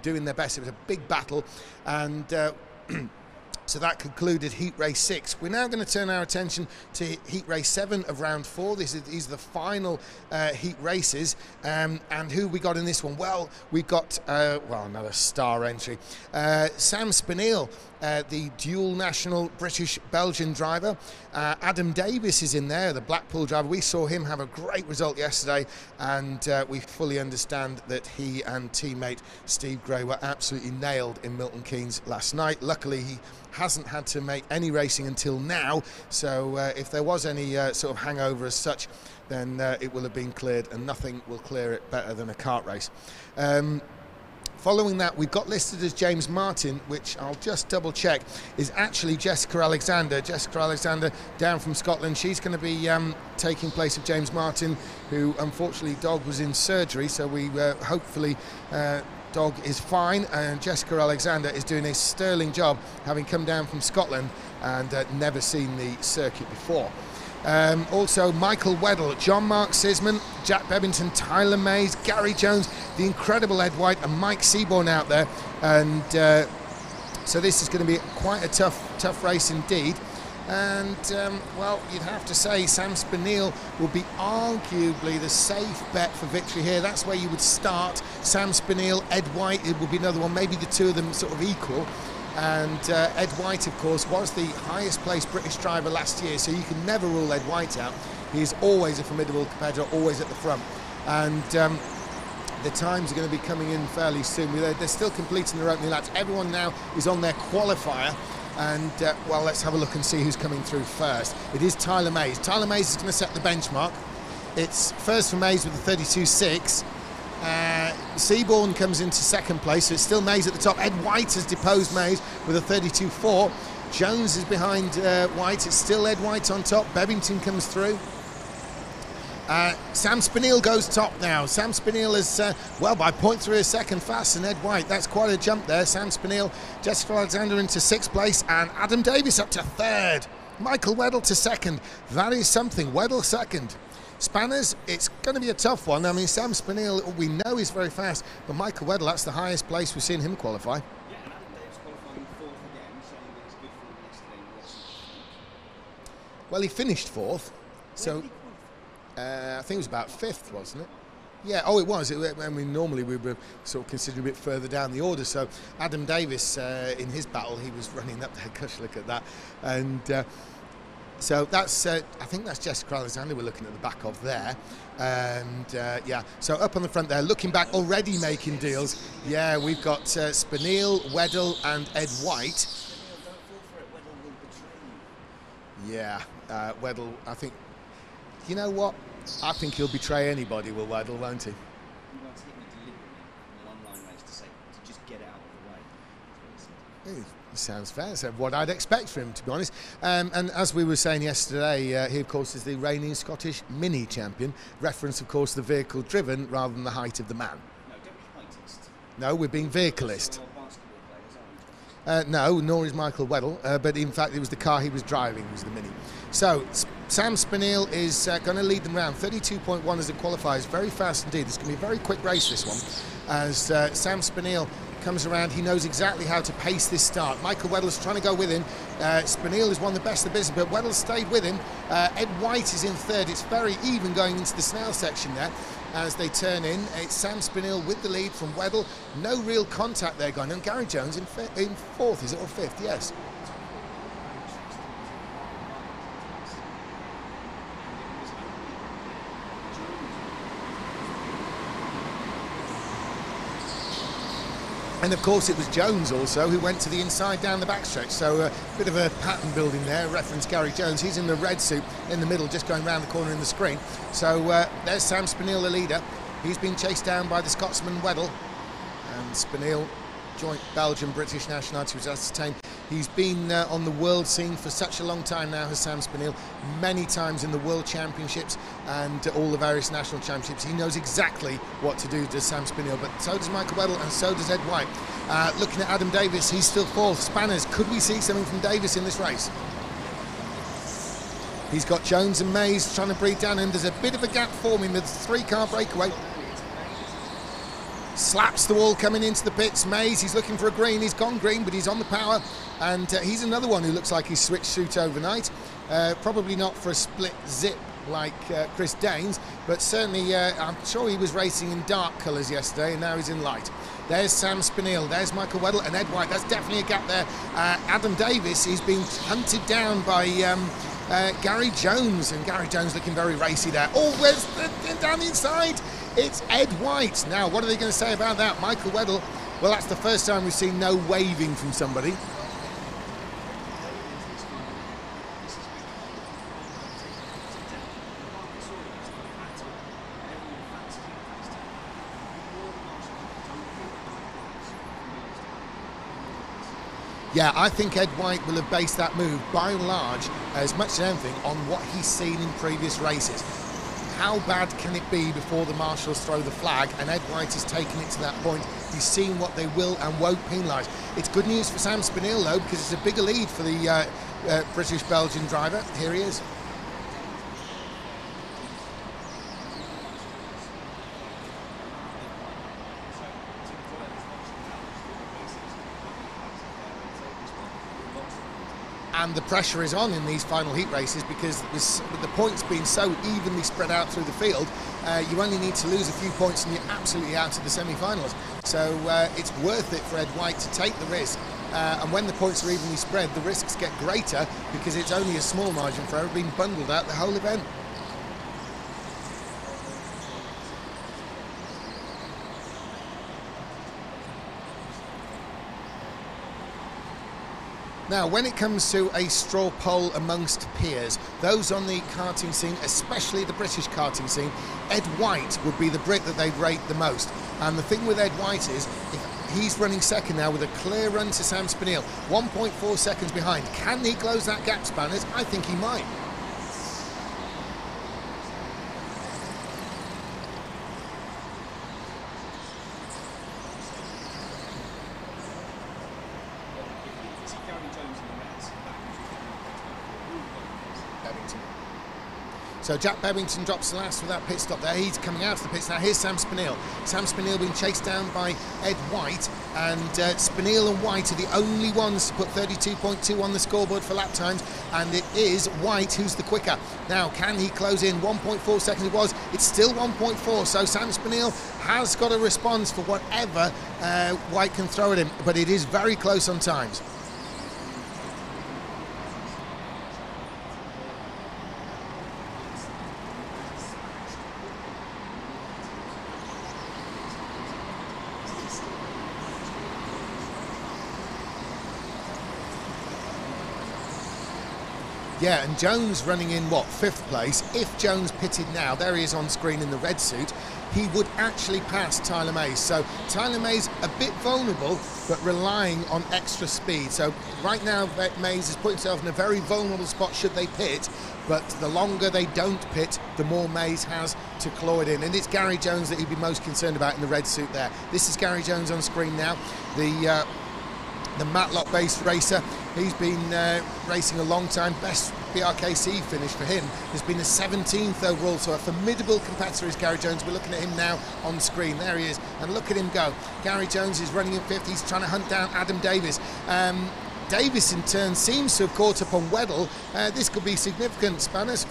doing their best. It was a big battle, and so that concluded heat race 6. We're now going to turn our attention to heat race 7 of round 4. These are the final heat races, and who we got in this one? Well, we've got another star entry, Sam Spinnael, the dual national British-Belgian driver. Adam Davis is in there, the Blackpool driver. We saw him have a great result yesterday, and we fully understand that he and teammate Steve Gray were absolutely nailed in Milton Keynes last night. Luckily, he hasn't had to make any racing until now, so if there was any sort of hangover as such, then it will have been cleared, and nothing will clear it better than a kart race. Following that, we've got listed as James Martin, which I'll just double check, is actually Jessica Alexander. Jessica Alexander down from Scotland. She's going to be taking place of James Martin, who unfortunately Dog was in surgery, so we hopefully Dog is fine, and Jessica Alexander is doing a sterling job, having come down from Scotland and never seen the circuit before. Also Michael Weddell, John Mark-Sisman, Jack Bebbington, Tyler Mays, Gary Jones, the incredible Ed White, and Mike Seabourne out there, and so this is going to be quite a tough race indeed. And well, you'd have to say Sam Spinnael will be arguably the safe bet for victory here. That's where you would start. Sam Spinnael, Ed White, it would be another one, maybe the two of them sort of equal. And Ed White, of course, was the highest placed British driver last year, so you can never rule Ed White out. He is always a formidable competitor, always at the front. And the times are going to be coming in fairly soon. They're still completing their opening laps. Everyone now is on their qualifier. And, well, let's have a look and see who's coming through first. It is Tyler Mays. Tyler Mays is going to set the benchmark. It's first for Mays with a 32.6. Seabourne comes into second place, so it's still Mays at the top. Ed White has deposed Mays with a 32.4. Jones is behind White. It's still Ed White on top. Bebbington comes through. Sam Spinnael goes top now. Sam Spinnael is, well, by 0.3 a second faster than Ed White. That's quite a jump there. Sam Spinnael, Jessica Alexander into 6th place, and Adam Davis up to 3rd. Michael Weddell to 2nd. That is something. Weddell 2nd. Spanners, it's going to be a tough one. I mean, Sam Spinnael, we know he's very fast, but Michael Weddell, that's the highest place we've seen him qualify. Yeah, and Adam Davis qualifying 4th again, saying that it's good for him yesterday. Well, he finished 4th, so I think it was about 5th, wasn't it? Yeah, oh, it was. I mean, normally we were sort of considered a bit further down the order. So Adam Davis, in his battle, he was running up there. Gosh, look at that. And so that's, I think that's Jessica Alexander we're looking at the back of there. And yeah, so up on the front there, looking back, already making deals. Yeah, we've got Spinnael, Weddell and Ed White. Yeah, Weddell, I think, you know what? I think he'll betray anybody, will Weddell, won't he? He wants to hit me deliberately in an online race to just get it out of the way. Sounds fair. That's what I'd expect from him, to be honest. And as we were saying yesterday, he, of course, is the reigning Scottish mini champion. Reference, of course, the vehicle driven rather than the height of the man. No, don't be heightist. No, we're being vehicleist. No, nor is Michael Weddell, but in fact it was the car he was driving was the Mini. So Sam Spinnael is going to lead them round. 32.1 as it qualifies, very fast indeed. It's going to be a very quick race, this one, as Sam Spinnael comes around. He knows exactly how to pace this start. Michael Weddell's trying to go with him. Spinnael is one of the best of the business, but Weddell stayed with him. Ed White is in 3rd. It's very even going into the Spinnael section there. As they turn in, it's Sam Spinnael with the lead from Weddell. No real contact there going on. Gary Jones in 4th, is it, or 5th? Yes. And of course it was Jones also who went to the inside down the backstretch, so a bit of a pattern building there. Reference Gary Jones, he's in the red suit in the middle, just going round the corner in the screen. So there's Sam Spinnael, the leader. He's been chased down by the Scotsman Weddell, and Spinnael, joint Belgian-British nationality, was ascertained. He's been on the world scene for such a long time now, has Sam Spinnael, many times in the World Championships and all the various national championships. He knows exactly what to do, does Sam Spinnael, but so does Michael Weddell and so does Ed White. Looking at Adam Davis, he's still 4th. Spanners, could we see something from Davis in this race? He's got Jones and Mays trying to breathe down him. There's a bit of a gap forming, the 3-car breakaway. slaps the wall coming into the pits. Mays, he's looking for a green. He's gone green, but he's on the power. And he's another one who looks like he's switched suit overnight. Probably not for a split zip like Chris Danes, but certainly I'm sure he was racing in dark colours yesterday, and now he's in light. There's Sam Spinnael, there's Michael Weddell and Ed White. That's definitely a gap there. Adam Davis, he's been hunted down by Gary Jones, and Gary Jones looking very racy there. Oh, where's down the inside? It's Ed White. Now, what are they going to say about that? Michael Weddell, well, that's the first time we've seen no waving from somebody. Yeah, I think Ed White will have based that move, by and large, as much as anything, on what he's seen in previous races. How bad can it be before the marshals throw the flag? And Ed White has taken it to that point. He's seen what they will and won't penalise. It's good news for Sam Spinnael, though, because it's a bigger lead for the British-Belgian driver. Here he is. And the pressure is on in these final heat races because with the points being so evenly spread out through the field, you only need to lose a few points and you're absolutely out of the semi-finals. So it's worth it for Ed White to take the risk. And when the points are evenly spread, the risks get greater because it's only a small margin for error being bundled out the whole event. Now, when it comes to a straw poll amongst peers, those on the karting scene, especially the British karting scene, Ed White would be the Brit that they'd rate the most. And the thing with Ed White is, if he's running second now with a clear run to Sam Spinnael, 1.4 seconds behind. Can he close that gap, Spanners? I think he might. Bebbington. So Jack Bebbington drops the last with that pit stop there. He's coming out of the pits now. Here's Sam Spinnael. Sam Spinnael being chased down by Ed White, and Spinnael and White are the only ones to put 32.2 on the scoreboard for lap times, and it is White who's the quicker. Now, can he close in? 1.4 seconds it was. It's still 1.4, so Sam Spinnael has got a response for whatever White can throw at him, but it is very close on times. Yeah, and Jones running in, what, 5th place. If Jones pitted now, there he is on screen in the red suit, he would actually pass Tyler Mays. So Tyler Mays a bit vulnerable, but relying on extra speed. So right now, Mays has put himself in a very vulnerable spot should they pit, but the longer they don't pit, the more Mays has to claw it in. And it's Gary Jones that he'd be most concerned about in the red suit there. This is Gary Jones on screen now. The Matlock-based racer. He's been racing a long time. Best Brkc finish for him has been a 17th overall, so a formidable competitor is Gary Jones. We're looking at him now on screen. There he is, and look at him go. Gary Jones is running in 5th. He's trying to hunt down Adam Davis. Davis, in turn, seems to have caught up on Weddell. This could be significant, Spanners.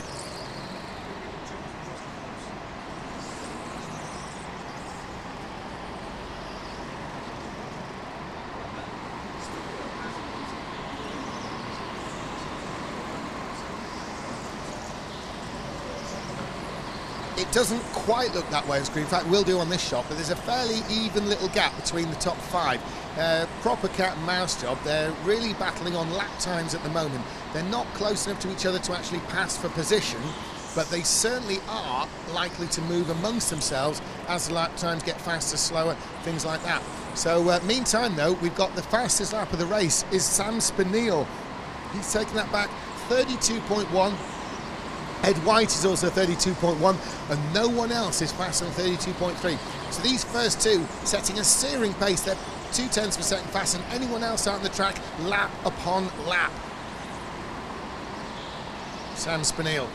It doesn't quite look that way on screen. In fact, we'll do on this shot, but there's a fairly even little gap between the top 5. Proper cat and mouse job. They're really battling on lap times at the moment. They're not close enough to each other to actually pass for position, but they certainly are likely to move amongst themselves as the lap times get faster, slower, things like that. So meantime, though, we've got the fastest lap of the race is Sam Spinnael. He's taken that back 32.1. Ed White is also 32.1, and no one else is faster than 32.3. So these first two setting a searing pace. They're 0.2 of a second faster than anyone else out on the track, lap upon lap. Sam Spinnael,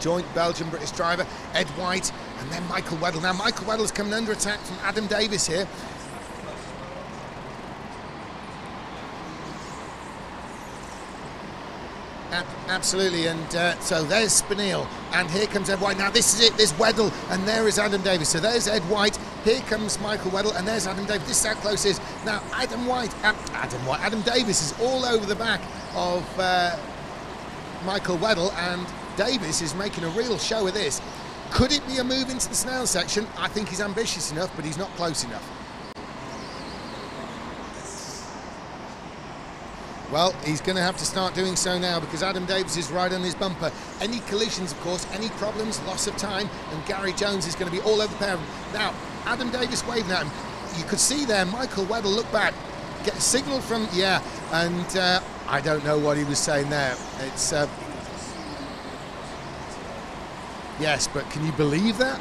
joint Belgian-British driver. Ed White And then Michael Weddell. Now Michael Weddell's coming under attack from Adam Davis here. Absolutely, and so there's Spinnael, and here comes Ed White. Now this is it, there's Weddell, and there is Adam Davis. So there's Ed White, here comes Michael Weddell, and there's Adam Davis. This is how close it is. Now Adam Davis is all over the back of Michael Weddell, and Davis is making a real show of this. Could it be a move into the Spinnael section? I think he's ambitious enough, but he's not close enough. Well, he's going to have to start doing so now because Adam Davis is right on his bumper. Any collisions, of course, any problems, loss of time, and Gary Jones is going to be all over the pair of them. Now, Adam Davis waving at him. You could see there, Michael Weddell look back, get a signal from, and I don't know what he was saying there. It's, yes, but can you believe that?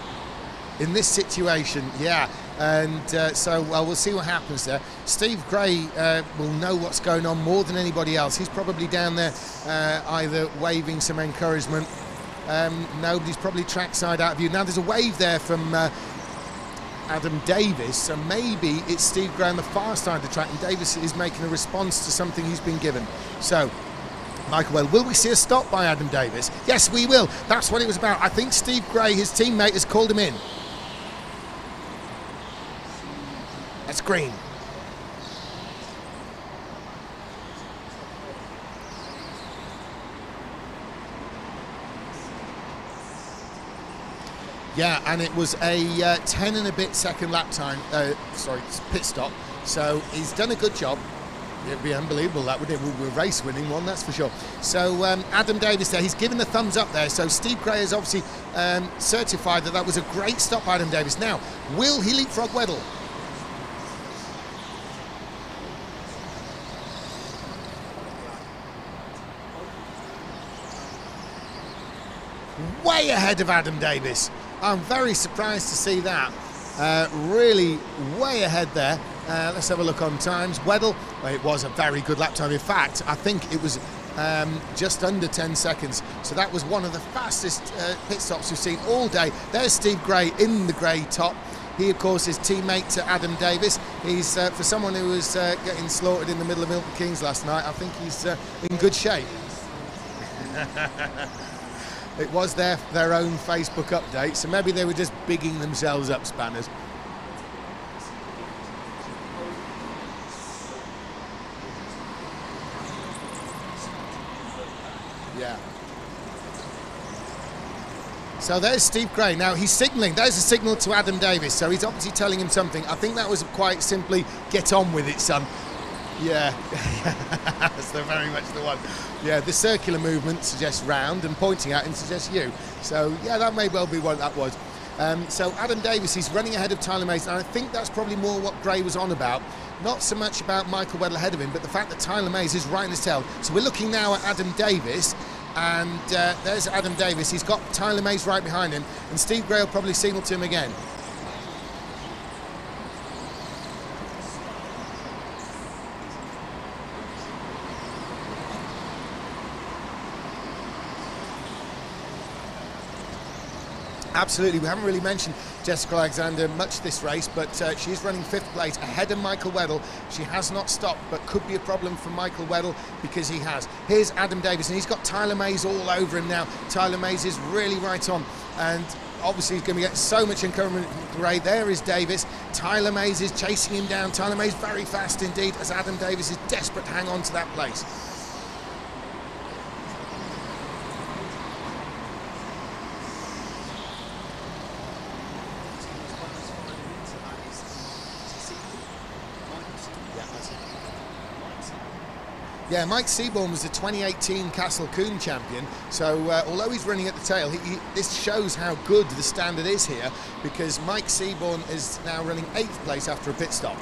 In this situation, yeah. And so, well, we'll see what happens there. Steve Gray will know what's going on more than anybody else. He's probably down there either waving some encouragement. Nobody's probably trackside out of view. Now, there's a wave there from Adam Davis, so maybe it's Steve Gray on the far side of the track, and Davis is making a response to something he's been given. So, Michael Weddell, will we see a stop by Adam Davis? Yes, we will. That's what it was about. I think Steve Gray, his teammate, has called him in. That's green. Yeah, and it was a 10 and a bit second lap time, pit stop. So he's done a good job. It'd be unbelievable, that would it? We're race winning one, that's for sure. So Adam Davis there, he's given the thumbs up there. So Steve Gray has obviously certified that was a great stop by Adam Davis. Now, will he leapfrog Weddell? Way ahead of Adam Davis. I'm very surprised to see that. Really way ahead there. Let's have a look on times. Weddell, well, it was a very good lap time. In fact, I think it was just under 10 seconds. So that was one of the fastest pit stops we've seen all day. There's Steve Gray in the grey top. He, of course, is teammate to Adam Davis. He's, for someone who was getting slaughtered in the middle of Milton Keynes last night, I think he's in good shape. It was their own Facebook update, so maybe they were just bigging themselves up, Spanners. Yeah. So there's Steve Gray. Now he's signalling. There's a signal to Adam Davis, so he's obviously telling him something. I think that was quite simply, get on with it, son. Yeah, that's very much the one. Yeah, the circular movement suggests round, and pointing at him suggests you. So, yeah, that may well be what that was. So Adam Davis, he's running ahead of Tyler Mays, and I think that's probably more what Gray was on about. Not so much about Michael Weddell ahead of him, but the fact that Tyler Mays is right in his tail. So we're looking now at Adam Davis, and there's Adam Davis. He's got Tyler Mays right behind him, and Steve Gray will probably signal to him again. Absolutely, we haven't really mentioned Jessica Alexander much this race, but she's running 5th place ahead of Michael Weddell. She has not stopped, but could be a problem for Michael Weddell because he has. Here's Adam Davis, and he's got Tyler Mays all over him now. Tyler Mays is really right on, and obviously he's going to get so much encouragement from Gray. There is Davis. Tyler Mays is chasing him down. Tyler Mays very fast indeed, as Adam Davis is desperate to hang on to that place. Yeah, Mike Seabourne was the 2018 Castle Coombe champion, so although he's running at the tail, this shows how good the standard is here, because Mike Seabourne is now running 8th place after a pit stop.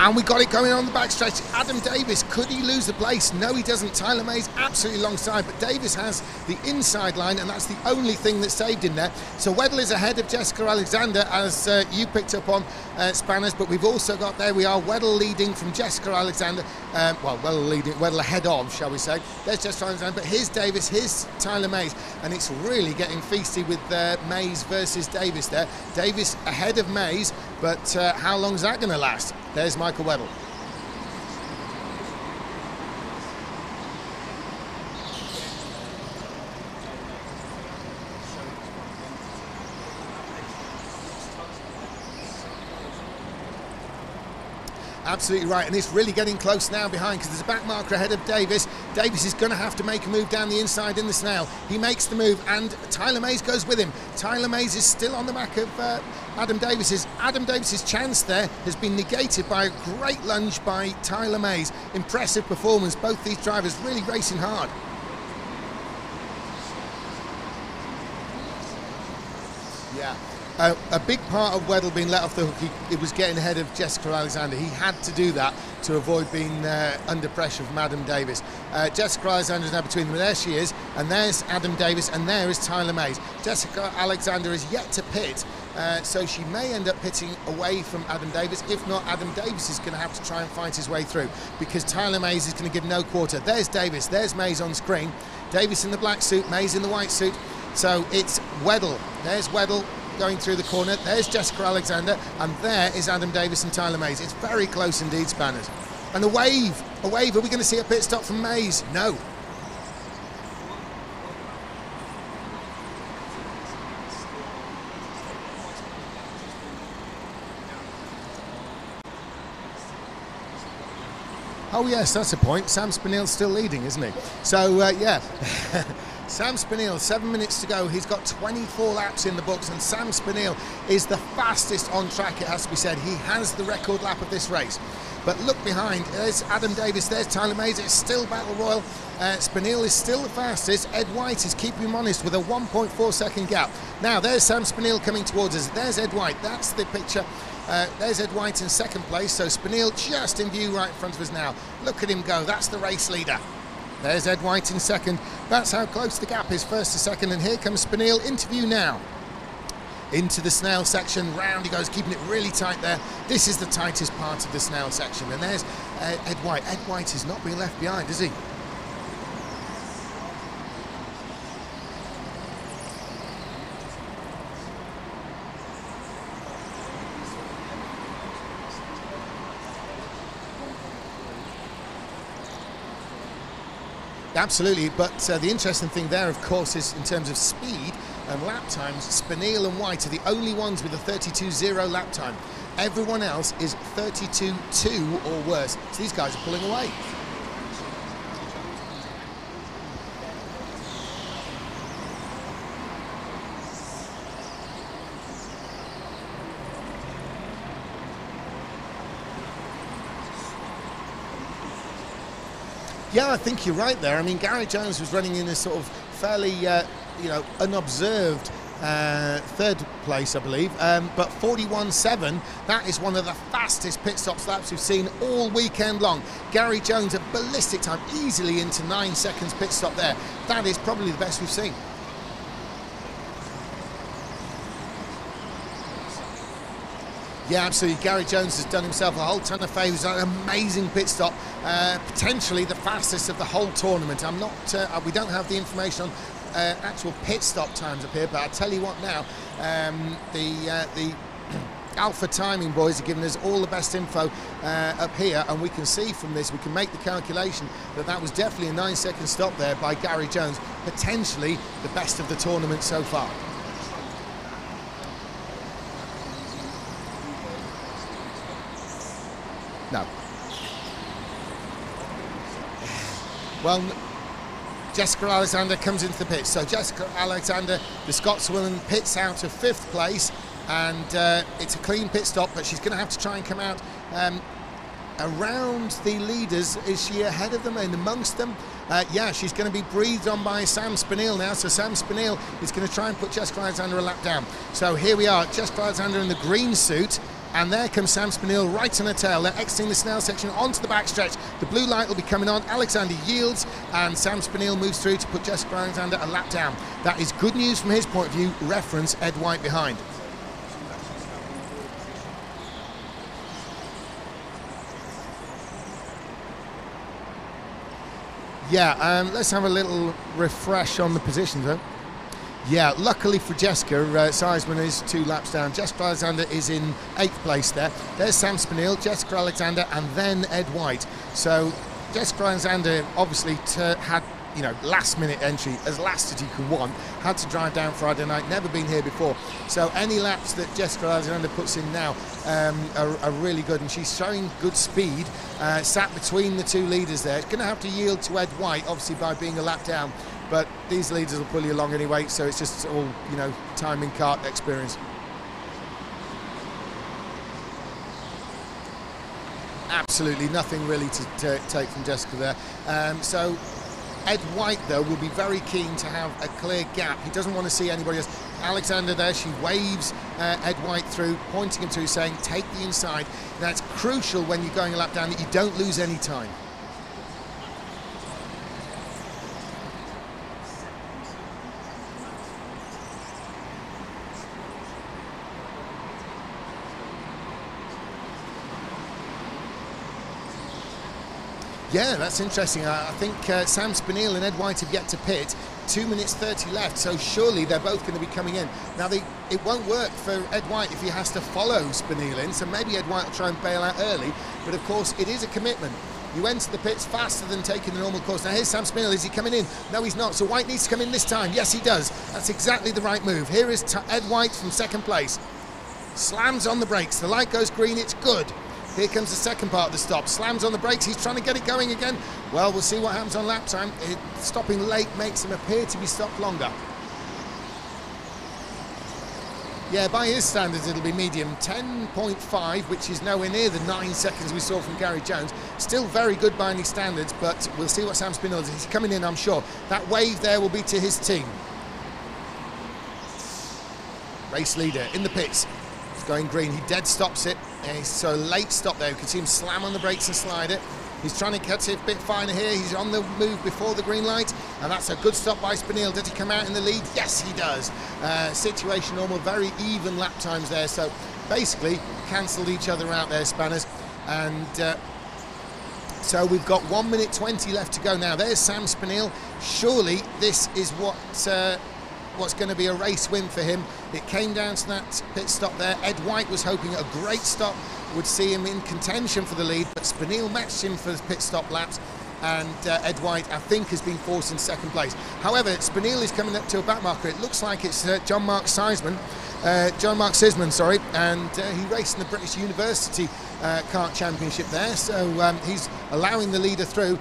And we got it going on the backstretch. Adam Davis Could he lose the place? No, he doesn't. Tyler May's absolutely alongside, but Davis has the inside line, and that's the only thing that saved him there. So Weddell is ahead of Jessica Alexander, as you picked up on, Spanners, but we've also got, there we are, Weddell leading from Jessica Alexander. Well, Weddell ahead of, shall we say. There's Jessica Alexander, but here's Davis, here's Tyler Mays, and it's really getting feisty with Mays versus Davis there. Davis ahead of Mays, but how long is that going to last? There's Michael Weddell. Absolutely right, and it's really getting close now behind, because there's a back marker ahead of Davis. Davis is going to have to make a move down the inside in the Spinnael. He makes the move, and Tyler Mays goes with him. Tyler Mays is still on the back of Adam Davis's. Adam Davis's chance there has been negated by a great lunge by Tyler Mays. Impressive performance, both these drivers really racing hard. Yeah. A big part of Weddell being let off the hook, he was getting ahead of Jessica Alexander. He had to do that to avoid being under pressure from Adam Davis. Jessica Alexander is now between them, and there she is, and there's Adam Davis, and there is Tyler Mays. Jessica Alexander is yet to pit, so she may end up pitting away from Adam Davis. If not, Adam Davis is going to have to try and fight his way through, because Tyler Mays is going to give no quarter. There's Davis, there's Mays on screen. Davis in the black suit, Mays in the white suit. So it's Weddell. There's Weddell going through the corner. There's Jessica Alexander, and there is Adam Davis and Tyler Mays. It's very close indeed, Spanners. And a wave. Are we going to see a pit stop from Mays? No. Oh yes, that's a point. Sam Spinnael's still leading, isn't he? So yeah. Sam Spinnael, 7 minutes to go. He's got 24 laps in the books, and Sam Spinnael is the fastest on track, it has to be said. He has the record lap of this race. But look behind, there's Adam Davis, there's Tyler Mays. It's still Battle Royal. Spinnael is still the fastest. Ed White is keeping him honest with a 1.4 second gap. Now there's Sam Spinnael coming towards us. There's Ed White, that's the picture. There's Ed White in second place, so Spinnael just in view right in front of us now. Look at him go, that's the race leader. There's Ed White in second. That's how close the gap is, first to second. And here comes Spinnael into view now. Into the Spinnael section, round he goes, keeping it really tight there. This is the tightest part of the Spinnael section. And there's Ed White. Ed White is not being left behind, is he? Absolutely, but the interesting thing there, of course, is in terms of speed and lap times, Spinnael and White are the only ones with a 32.0 lap time. Everyone else is 32.2 or worse. So these guys are pulling away. Yeah, I think you're right there. I mean, Gary Jones was running in a sort of fairly, unobserved third place, I believe. But 41.7, that is one of the fastest pit stop laps we've seen all weekend long. Gary Jones, a ballistic time, easily into 9 seconds pit stop there. That is probably the best we've seen. Yeah, absolutely. Gary Jones has done himself a whole ton of favours. An amazing pit stop, potentially the fastest of the whole tournament. I'm not. We don't have the information on actual pit stop times up here, but I tell you what now, the Alpha Timing boys are giving us all the best info up here, and we can see from this, we can make the calculation that that was definitely a 9-second stop there by Gary Jones, potentially the best of the tournament so far. No. Well, Jessica Alexander comes into the pits. So Jessica Alexander, the Scotswoman, pits out of 5th place, and it's a clean pit stop, but she's going to have to try and come out around the leaders. Is she ahead of them and amongst them? Yeah, she's going to be breathed on by Sam Spinnael now. So Sam Spinnael is going to try and put Jessica Alexander a lap down. So here we are, Jessica Alexander in the green suit. And there comes Sam Spinnael right on her tail. They're exiting the Spinnael section onto the backstretch. The blue light will be coming on. Alexander yields, and Sam Spinnael moves through to put Jessica Alexander a lap down. That is good news from his point of view. Reference Ed White behind. Yeah, let's have a little refresh on the positions though. Yeah, luckily for Jessica, Seabourne is 2 laps down. Jessica Alexander is in 8th place there. There's Sam Spinnael, Jessica Alexander, and then Ed White. So Jessica Alexander obviously had, you know, last-minute entry, as last as you could want. Had to drive down Friday night, never been here before. So any laps that Jessica Alexander puts in now are really good, and she's showing good speed. Sat between the 2 leaders there. She's going to have to yield to Ed White, obviously by being a lap down. But these leaders will pull you along anyway, so it's just all, you know, timing, kart experience. Absolutely nothing really to take from Jessica there. So Ed White, though, will be very keen to have a clear gap. He doesn't want to see anybody else. Alexander there, she waves Ed White through, pointing him to, saying, take the inside. That's crucial when you're going a lap down, that you don't lose any time. Yeah, that's interesting. I think Sam Spinnael and Ed White have yet to pit. 2 minutes 30 left, so surely they're both going to be coming in. Now, it won't work for Ed White if he has to follow Spinnael in, so maybe Ed White will try and bail out early, but of course it is a commitment. You enter the pits faster than taking the normal course. Now here's Sam Spinnael. Is he coming in? No, he's not. So White needs to come in this time. Yes, he does. That's exactly the right move. Here is Ed White from 2nd place. Slams on the brakes. The light goes green. It's good. Here comes the second part of the stop. Slams on the brakes. He's trying to get it going again. Well, we'll see what happens on lap time. Stopping late makes him appear to be stopped longer. Yeah, by his standards, it'll be medium. 10.5, which is nowhere near the 9 seconds we saw from Gary Jones. Still very good by any standards, but we'll see what Sam Spinnael does. He's coming in, I'm sure. That wave there will be to his team. Race leader in the pits. It's going green. He dead stops it. So late stop there. You can see him slam on the brakes and slide it. He's trying to cut it a bit finer here. He's on the move before the green light, and that's a good stop by Spinnael. Did he come out in the lead? Yes, he does. Situation normal, very even lap times there. So basically cancelled each other out there, Spanners. And so we've got 1 minute 20 left to go now. There's Sam Spinnael. Surely this is what's going to be a race win for him. It came down to that pit stop there. Ed White was hoping a great stop would see him in contention for the lead, but Spinnael matched him for his pit stop laps, and Ed White, I think, has been forced in 2nd place. However, Spinnael is coming up to a back marker. It looks like it's Mark-Sisman, sorry, and he raced in the British University kart championship there, so he's allowing the leader through.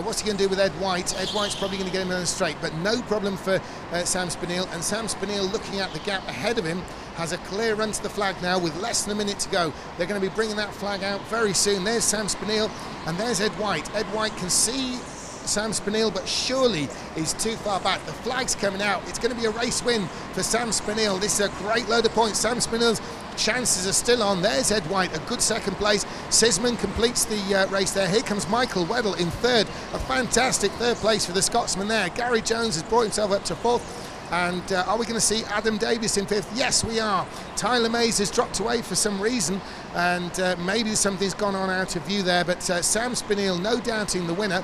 What's he going to do with Ed White? Ed White's probably going to get him in the straight, but no problem for Sam Spinnael, and Sam Spinnael, looking at the gap ahead of him, has a clear run to the flag now with less than a minute to go. They're going to be bringing that flag out very soon. There's Sam Spinnael, and there's Ed White. Ed White can see Sam Spinnael, but surely he's too far back. The flag's coming out. It's going to be a race win for Sam Spinnael. This is a great load of points. Sam Spinnael's chances are still on. There's Ed White, a good 2nd place. Sisman completes the race there. Here comes Michael Weddell in 3rd. A fantastic 3rd place for the Scotsman there. Gary Jones has brought himself up to 4th. And are we going to see Adam Davis in 5th? Yes, we are. Tyler Mays has dropped away for some reason, and maybe something's gone on out of view there, but Sam Spinnael, no doubting the winner.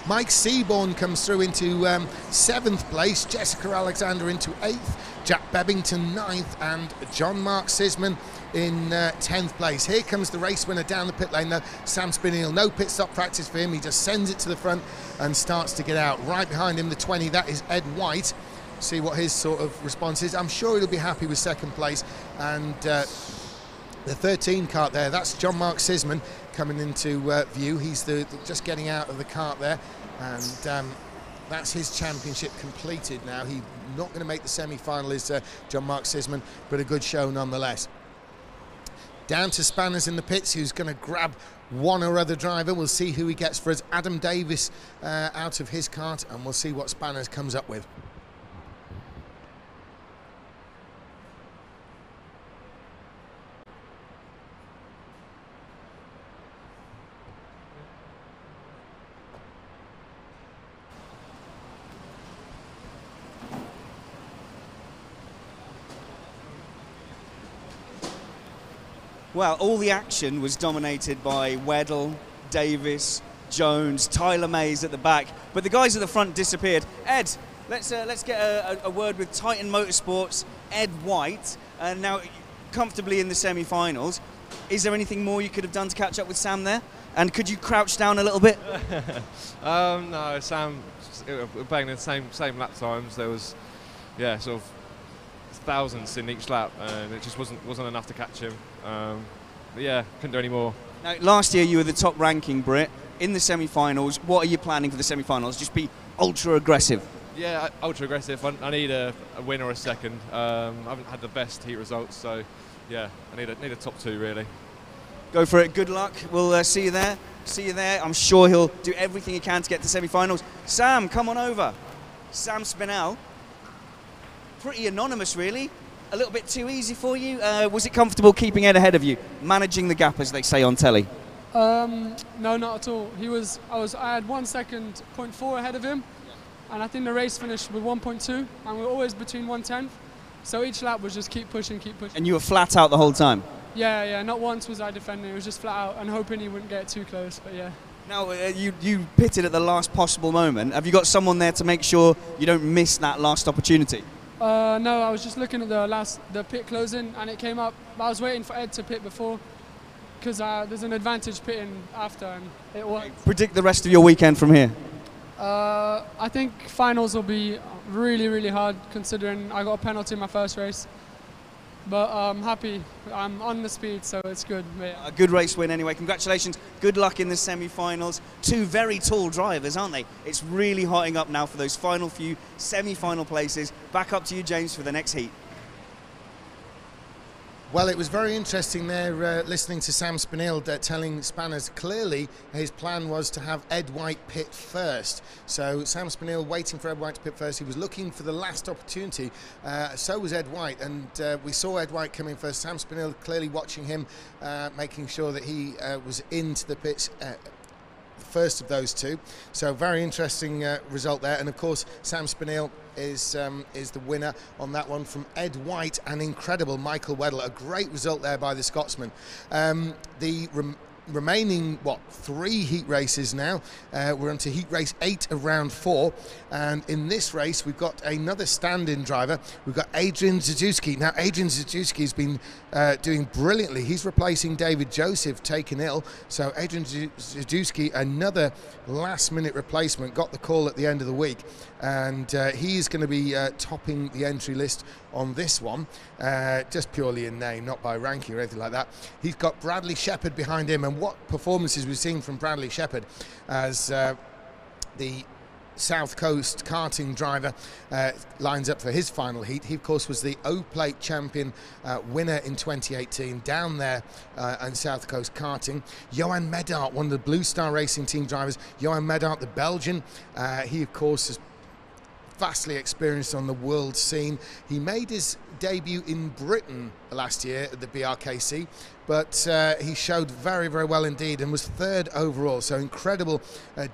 Mike Seabourne comes through into 7th place, Jessica Alexander into 8th, Jack Bebbington 9th, and John Mark-Sisman in 10th place. Here comes the race winner down the pit lane though, Sam Spinnael. No pit stop practice for him. He just sends it to the front and starts to get out. Right behind him, the 20, that is Ed White. See what his sort of response is. I'm sure he'll be happy with 2nd place. And the 13 kart there, that's John Mark-Sisman coming into view. He's just getting out of the kart there, and that's his championship completed now. He's not going to make the semi-final, is John Mark-Sisman, but a good show nonetheless. Down to Spanners in the pits, who's going to grab one or other driver. We'll see who he gets for us. Adam Davis out of his kart, and we'll see what Spanners comes up with. Well, all the action was dominated by Weddell, Davis, Jones, Tyler Mays at the back, but the guys at the front disappeared. Ed, let's get a word with Titan Motorsports, Ed White, now comfortably in the semi-finals. Is there anything more you could have done to catch up with Sam there? And could you crouch down a little bit? No, Sam, we're banging the same lap times. There was, yeah, sort of thousands in each lap, and it just wasn't enough to catch him. But yeah, couldn't do any more. Now, last year you were the top ranking Brit in the semi-finals. What are you planning for the semi-finals? Just be ultra aggressive. Yeah, ultra aggressive. I need a win or a second. I haven't had the best heat results, so yeah, I need a top 2 really. Go for it. Good luck. We'll see you there. See you there. I'm sure he'll do everything he can to get to semi-finals. Sam, come on over. Sam Spinnael. Pretty anonymous, really. A little bit too easy for you. Was it comfortable keeping Ed ahead of you, managing the gap, as they say on telly? No, not at all. I had 1 second, 0.4 ahead of him, and I think the race finished with 1.2, and we were always between 1/10. So each lap was just keep pushing. And you were flat out the whole time? Yeah. Not once was I defending. It was just flat out and hoping he wouldn't get too close. But yeah. Now you pitted at the last possible moment. Have you got someone there to make sure you don't miss that last opportunity? No, I was just looking at the pit closing, and it came up. I was waiting for Ed to pit before, because there's an advantage pitting after, and it worked. Predict the rest of your weekend from here. I think finals will be really, really hard, considering I got a penalty in my first race. But I'm happy. I'm on the speed, so it's good. Yeah. A good race win anyway. Congratulations. Good luck in the semi-finals. 2 very tall drivers, aren't they? It's really hotting up now for those final few semi-final places. Back up to you, James, for the next heat. Well, it was very interesting there listening to Sam Spinnael telling Spanners clearly his plan was to have Ed White pit first. So Sam Spinnael waiting for Ed White to pit first. He was looking for the last opportunity. So was Ed White, and we saw Ed White coming first. Sam Spinnael clearly watching him, making sure that he was into the pits first of those 2. So very interesting result there. And of course, Sam Spinnael is the winner on that one from Ed White and incredible Michael Weddell. A great result there by the Scotsman. The remaining 3 heat races now. We're on to heat race 8 of round 4, and in this race we've got another stand-in driver. We've got Adrian Zajewski. Now Adrian Zajewski has been doing brilliantly. He's replacing David Joseph, taken ill, so Adrian Zajewski, another last-minute replacement, got the call at the end of the week, and he's going to be topping the entry list on this one, just purely in name, not by ranking or anything like that. He's got Bradley Shepherd behind him, and what performances we've seen from Bradley Shepherd as the South Coast karting driver lines up for his final heat. He of course was the O-Plate champion winner in 2018 down there on South Coast karting. Johan Medart, one of the Blue Star Racing Team drivers. Johan Medart, the Belgian, he of course has vastly experienced on the world scene. He made his debut in Britain last year at the Brkc, but he showed very, very well indeed and was 3rd overall. So incredible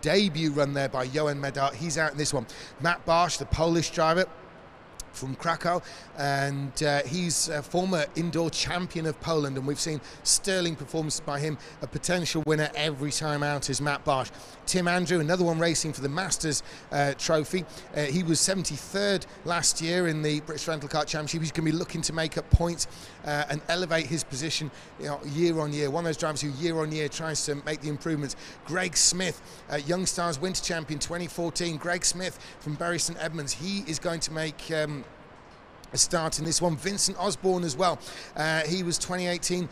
debut run there by Johan Medart. He's out in this one. Matt Barsz, the Polish driver from Krakow, and he's a former indoor champion of Poland, and we've seen sterling performances by him. A potential winner every time out is Matt Barsz. Tim Andrew, another one racing for the Masters trophy. He was 73rd last year in the British Rental Car Championship. He's going to be looking to make up points and elevate his position, year on year. One of those drivers who year on year tries to make the improvements. Greg Smith, Young Stars Winter Champion 2014. Greg Smith from Bury St Edmunds. He is going to make a start in this one. Vincent Osborne as well. He was 2018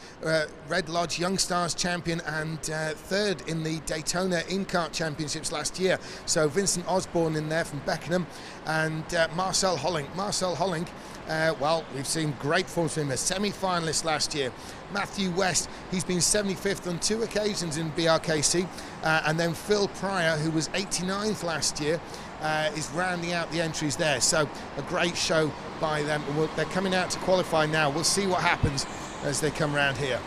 Red Lodge Young Stars champion and 3rd in the Daytona In-Kart Championships last year. So Vincent Osborne in there from Beckenham, and Marcel Hollink. Marcel Hollink, well, we've seen great performance from him, a semi-finalist last year. Matthew West, he's been 75th on 2 occasions in BRKC, and then Phil Pryor, who was 89th last year, is rounding out the entries there. So a great show by them. They're coming out to qualify now. We'll see what happens as they come around here.